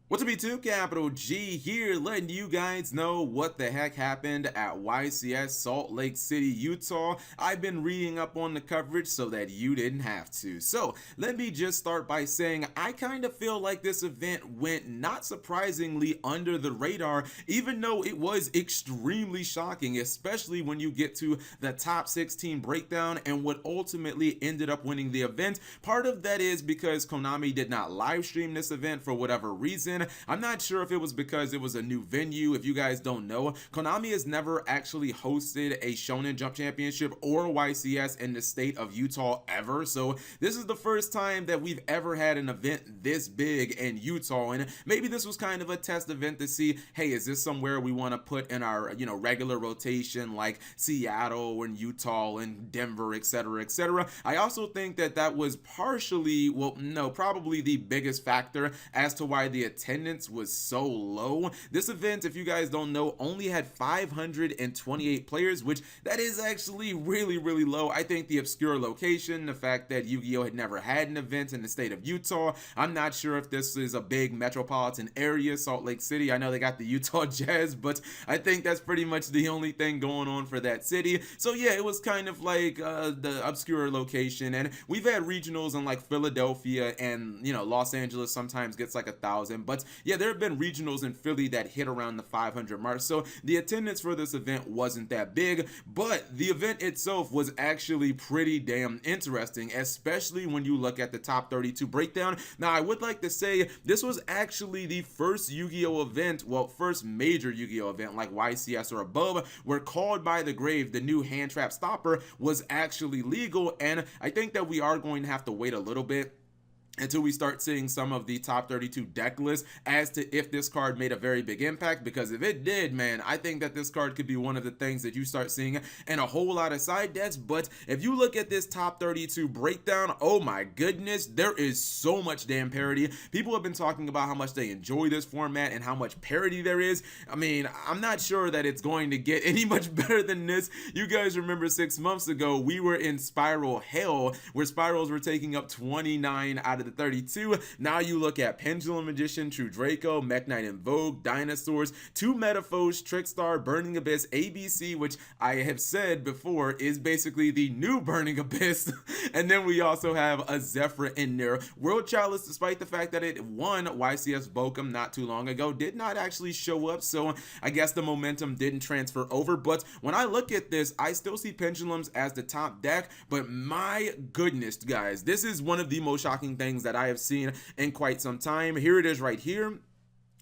What's up, YouTube? Capital G here, letting you guys know what the heck happened at YCS Salt Lake City, Utah. I've been reading up on the coverage so that you didn't have to. So let me just start by saying I kind of feel like this event went, not surprisingly, under the radar, even though it was extremely shocking, especially when you get to the top 16 breakdown and what ultimately ended up winning the event. Part of that is because Konami did not live stream this event for whatever reason. I'm not sure if it was because it was a new venue. If you guys don't know, Konami has never actually hosted a Shonen Jump Championship or YCS in the state of Utah ever. So this is the first time that we've ever had an event this big in Utah, and maybe this was kind of a test event to see, hey, is this somewhere we want to put in our regular rotation like Seattle and Utah and Denver, etc., etc. I also think that that was partially, well, no, probably the biggest factor as to why the attendance was so low. This event, if you guys don't know, only had 528 players, which that is actually really low. I think the obscure location, the fact that Yu-Gi-Oh had never had an event in the state of Utah, I'm not sure if this is a big metropolitan area, Salt Lake City. I know they got the Utah Jazz, but I think that's pretty much the only thing going on for that city. So yeah, it was kind of like the obscure location, and we've had regionals in like Philadelphia and Los Angeles sometimes gets like 1,000, but yeah, there have been regionals in Philly that hit around the 500 mark. So the attendance for this event wasn't that big, but the event itself was actually pretty damn interesting, especially when you look at the top 32 breakdown. Now, I would like to say this was actually the first Yu-Gi-Oh event, well, first major Yu-Gi-Oh event like YCS or above, where Called by the Grave, the new hand trap stopper, was actually legal, and I think that we are going to have to wait a little bit until we start seeing some of the top 32 deck lists as to if this card made a very big impact, because if it did, man, I think that this card could be one of the things that you start seeing in a whole lot of side decks. But if you look at this top 32 breakdown, oh my goodness, there is so much damn parity. People have been talking about how much they enjoy this format and how much parity there is. I mean, I'm not sure that it's going to get any much better than this. You guys remember 6 months ago, we were in Spiral Hell, where Spirals were taking up 29 out of the 32. Now you look at Pendulum Magician, True Draco, Mech Knight in Vogue, Dinosaurs, 2 Metaphors, Trickstar, Burning Abyss, ABC, which I have said before is basically the new Burning Abyss. And then we also have a Zephyr in there. World Chalice, despite the fact that it won YCS Bochum not too long ago, did not actually show up, so I guess the momentum didn't transfer over. But when I look at this, I still see Pendulums as the top deck, but my goodness, guys, this is one of the most shocking things that I have seen in quite some time. Here it is right here.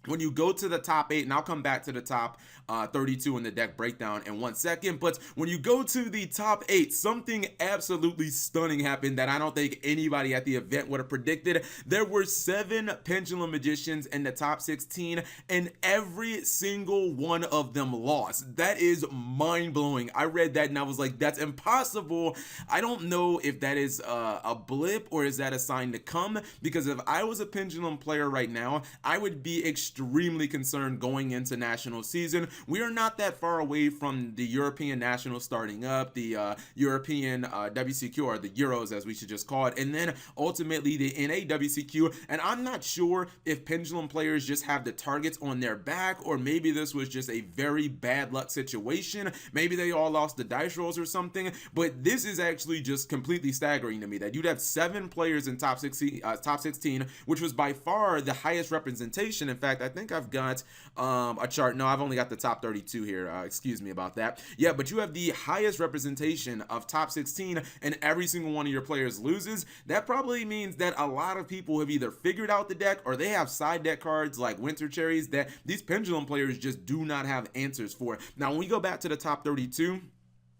When you go to the top 8, and I'll come back to the top 32 in the deck breakdown in 1 second, but when you go to the top 8, something absolutely stunning happened that I don't think anybody at the event would have predicted. There were 7 Pendulum Magicians in the top 16, and every single one of them lost. That is mind-blowing. I read that and I was like, that's impossible. I don't know if that is a blip or is that a sign to come, because if I was a Pendulum player right now, I would be extremely concerned going into national season. We are not that far away from the European Nationals starting up, the European WCQ, or the Euros as we should just call it, and then ultimately the NA WCQ. And I'm not sure if Pendulum players just have the targets on their back, or maybe this was just a very bad luck situation. Maybe they all lost the dice rolls or something, but this is actually just completely staggering to me that you'd have 7 players in top 16, which was by far the highest representation. In fact, I think I've got a chart. No, I've only got the top 32 here. Excuse me about that. Yeah, but you have the highest representation of top 16 and every single one of your players loses. That probably means that a lot of people have either figured out the deck or they have side deck cards like Winter Cherries that these Pendulum players just do not have answers for. Now, when we go back to the top 32,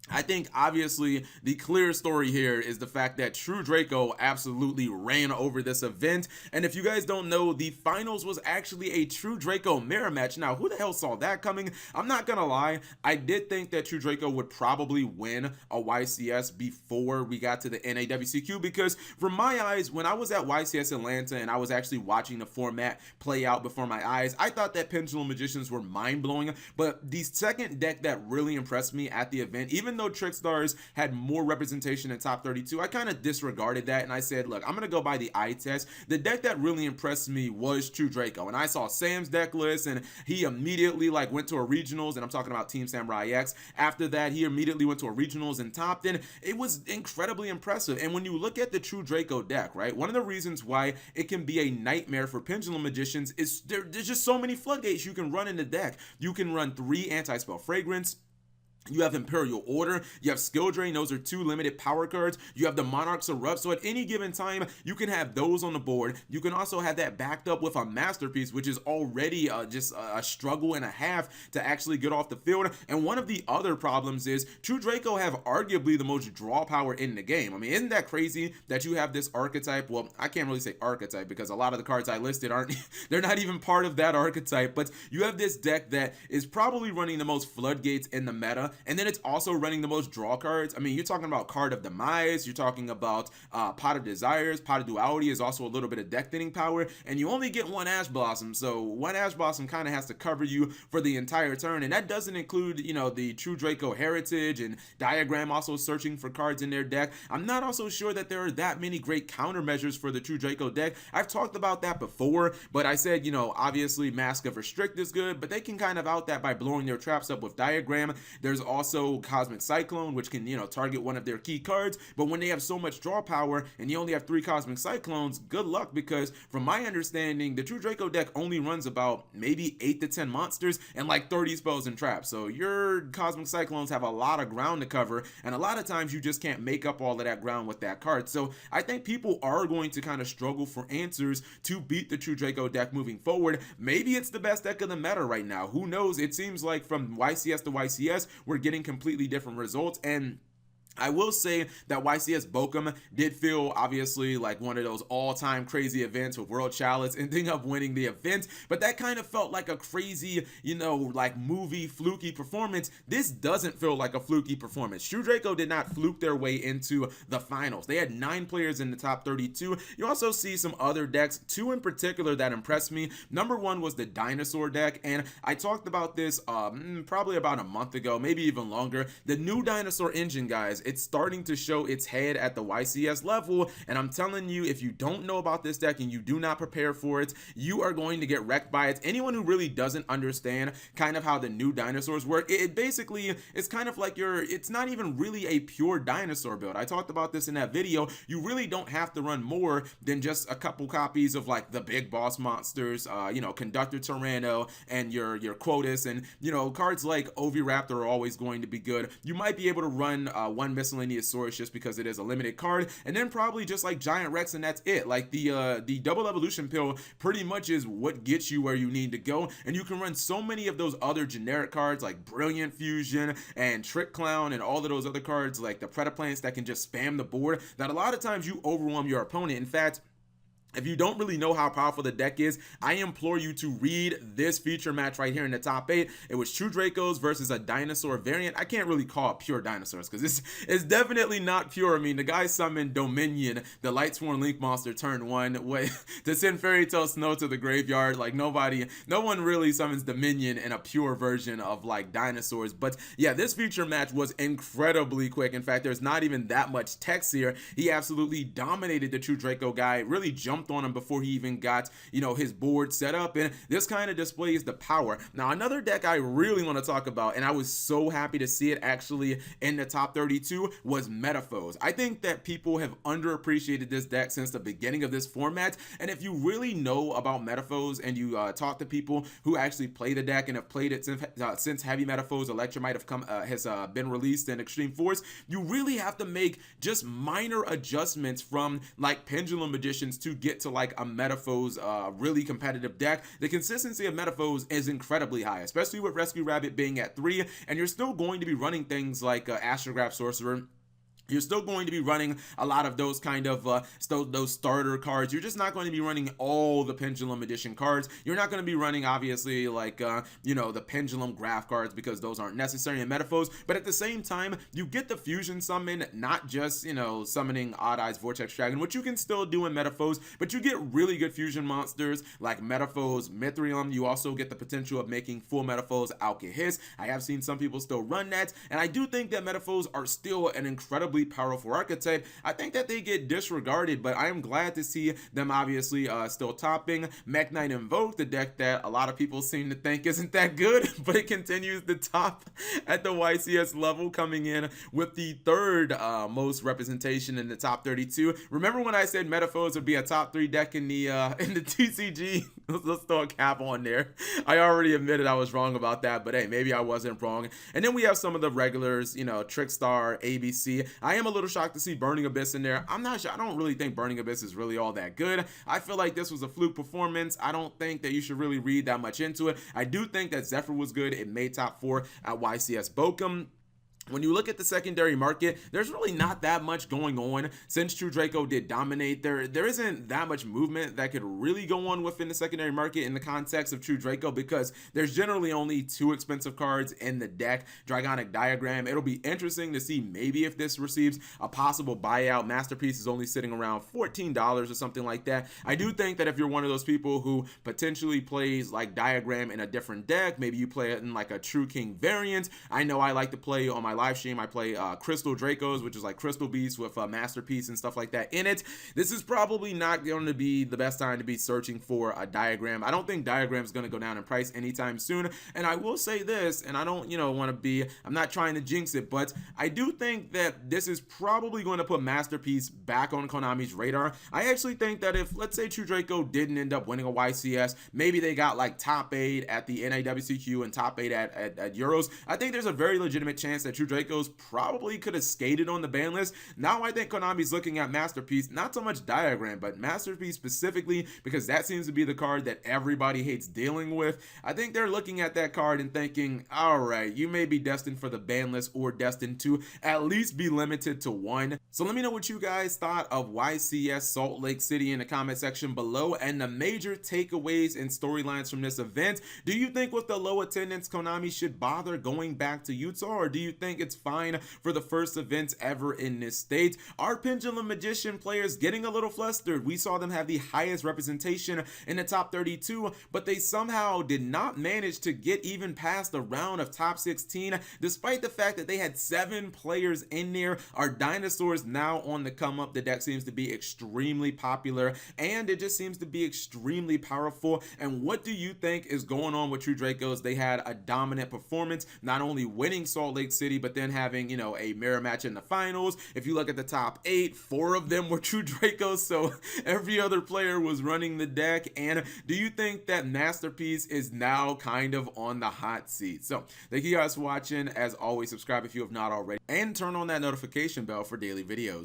I think obviously the clear story here is the fact that True Draco absolutely ran over this event. And if you guys don't know, the finals was actually a True Draco mirror match. Now, who the hell saw that coming? I'm not gonna lie, I did think that True Draco would probably win a YCS before we got to the NAWCQ, because from my eyes, when I was at YCS Atlanta and I was actually watching the format play out before my eyes, I thought that Pendulum Magicians were mind-blowing. But the second deck that really impressed me at the event, even though though Trick Stars had more representation in top 32, I kind of disregarded that, and I said, look, I'm gonna go by the eye test. The deck that really impressed me was True Draco, and I saw Sam's deck list, and he immediately like went to a regionals, and I'm talking about Team Samurai X. After that, he immediately went to a regionals and topped, and it was incredibly impressive. And when you look at the True Draco deck, right, one of the reasons why it can be a nightmare for Pendulum Magicians is there's just so many floodgates you can run in the deck. You can run 3 Anti-Spell Fragrance, you have Imperial Order, you have Skill Drain, those are 2 limited power cards, you have the Monarchs Erupt, so at any given time, you can have those on the board. You can also have that backed up with a Masterpiece, which is already just a struggle and a half to actually get off the field. And one of the other problems is True Draco have arguably the most draw power in the game. I mean, isn't that crazy that you have this archetype? Well, I can't really say archetype because a lot of the cards I listed aren't, they're not even part of that archetype, but you have this deck that is probably running the most floodgates in the meta, and then it's also running the most draw cards. I mean, you're talking about Card of Demise, you're talking about Pot of Desires, Pot of Duality is also a little bit of deck thinning power, and you only get 1 Ash Blossom, so 1 Ash Blossom kind of has to cover you for the entire turn, and that doesn't include, you know, the True Draco Heritage and Diagram also searching for cards in their deck. I'm not also sure that there are that many great countermeasures for the True Draco deck. I've talked about that before, but I said, you know, obviously Mask of Restrict is good, but they can kind of out that by blowing their traps up with Diagram. There's also Cosmic Cyclone, which can, you know, target one of their key cards, but when they have so much draw power and you only have 3 Cosmic Cyclones, good luck, because from my understanding, the True Draco deck only runs about maybe 8 to 10 monsters and like 30 spells and traps, so your Cosmic Cyclones have a lot of ground to cover, and a lot of times you just can't make up all of that ground with that card. So I think people are going to kind of struggle for answers to beat the True Draco deck moving forward. Maybe it's the best deck of the meta right now, who knows? It seems like from YCS to YCS we're getting completely different results, and I will say that YCS Bochum did feel obviously like one of those all-time crazy events with World Chalice ending up winning the event, but that kind of felt like a crazy, you know, like movie fluky performance. This doesn't feel like a fluky performance. True Draco did not fluke their way into the finals. They had 9 players in the top 32. You also see some other decks, 2 in particular that impressed me. Number 1 was the Dinosaur deck, and I talked about this probably about a month ago, maybe even longer. The new Dinosaur engine, guys, it's starting to show its head at the YCS level, and I'm telling you, if you don't know about this deck and you do not prepare for it, you are going to get wrecked by it. Anyone who really doesn't understand kind of how the new dinosaurs work, it basically is kind of like it's not even really a pure dinosaur build. I talked about this in that video. You really don't have to run more than just a couple copies of like the big boss monsters, you know, Conductor Tyranno and your Quotus, and you know, cards like Oviraptor are always going to be good. You might be able to run 1 Miscellaneous Source just because it is a limited card, and then probably just like Giant Rex, and that's it. Like the double evolution pill pretty much is what gets you where you need to go, and you can run so many of those other generic cards like Brilliant Fusion and Trick Clown and all of those other cards like the Predaplants that can just spam the board, that a lot of times you overwhelm your opponent. In fact, if you don't really know how powerful the deck is, I implore you to read this feature match right here in the top 8. It was True Dracos versus a dinosaur variant. I can't really call it pure dinosaurs because it's definitely not pure. I mean, the guy summoned Dominion, the Lightsworn Link monster, turn 1 to send Fairy Tale Snow to the graveyard. Like no one really summons Dominion in a pure version of like dinosaurs. But yeah, this feature match was incredibly quick. In fact, there's not even that much text here. He absolutely dominated the True Draco guy, really jumped on him before he even got, you know, his board set up, and this kind of displays the power. Now, another deck I really want to talk about, and I was so happy to see it actually in the top 32, was Metaphors. I think that people have underappreciated this deck since the beginning of this format, and if you really know about Metaphors and you talk to people who actually play the deck and have played it since Heavy Metaphors Electromite has been released in Extreme Force, you really have to make just minor adjustments from like Pendulum Magicians to get to like a Metaphors really competitive deck. The consistency of Metaphors is incredibly high, especially with Rescue Rabbit being at 3, and you're still going to be running things like Astrograph Sorcerer you're still going to be running a lot of those kind of those starter cards. You're just not going to be running all the Pendulum Edition cards. You're not going to be running, obviously, like the Pendulum Graph cards, because those aren't necessary in Metaphos. But at the same time, you get the Fusion Summon, not just summoning Odd Eyes Vortex Dragon, which you can still do in Metaphos, but you get really good fusion monsters like Metaphos Mithrium. You also get the potential of making full Metaphos Alkahis. I have seen some people still run that, and I do think that Metaphos are still an incredibly powerful archetype. I think that they get disregarded, but I am glad to see them obviously still topping. Mech Knight Invoke, the deck that a lot of people seem to think isn't that good, but it continues to top at the YCS level, coming in with the third most representation in the top 32. Remember when I said Metaphos would be a top 3 deck in the TCG? Let's throw a cap on there. I already admitted I was wrong about that, but hey, maybe I wasn't wrong. And then we have some of the regulars, Trickstar, ABC. I am a little shocked to see Burning Abyss in there. I'm not sure. I don't really think Burning Abyss is really all that good. I feel like this was a fluke performance. I don't think that you should really read that much into it. I do think that Zephyr was good. It made top 4 at YCS Bochum. When you look at the secondary market, there's really not that much going on. Since True Draco did dominate, there isn't that much movement that could really go on within the secondary market in the context of True Draco, because there's generally only 2 expensive cards in the deck. Dragonic Diagram, it'll be interesting to see maybe if this receives a possible buyout. Masterpiece is only sitting around $14 or something like that. I do think that if you're one of those people who potentially plays like Diagram in a different deck, maybe you play it in like a True King variant. I know I like to play on my live stream, I play Crystal Dracos, which is like Crystal Beasts with Masterpiece and stuff like that in it. This is probably not going to be the best time to be searching for a Diagram. I don't think Diagram is going to go down in price anytime soon. And I will say this, and I don't want to be, I'm not trying to jinx it, but I do think that this is probably going to put Masterpiece back on Konami's radar. I actually think that if, let's say, True Draco didn't end up winning a YCS, maybe they got like top 8 at the NAWCQ and top 8 at Euros, I think there's a very legitimate chance that True Dracos probably could have skated on the ban list. Now I think Konami's looking at Masterpiece, not so much Diagram, but Masterpiece specifically, because that seems to be the card that everybody hates dealing with. I think they're looking at that card and thinking, all right, you may be destined for the ban list or destined to at least be limited to 1. So let me know what you guys thought of YCS Salt Lake City in the comment section below, and the major takeaways and storylines from this event. Do you think with the low attendance Konami should bother going back to Utah, or do you think it's fine for the first event ever in this state? Are Pendulum Magician players getting a little flustered? We saw them have the highest representation in the top 32, but they somehow did not manage to get even past the round of top 16, despite the fact that they had 7 players in there. Are dinosaurs now on the come up? The deck seems to be extremely popular, and it just seems to be extremely powerful. And what do you think is going on with True Dracos? They had a dominant performance, not only winning Salt Lake City, but then having a mirror match in the finals. If you look at the top 8, 4 of them were True Dracos, so every other player was running the deck. And do you think that Masterpiece is now kind of on the hot seat? So thank you guys for watching. As always, subscribe if you have not already, and turn on that notification bell for daily videos.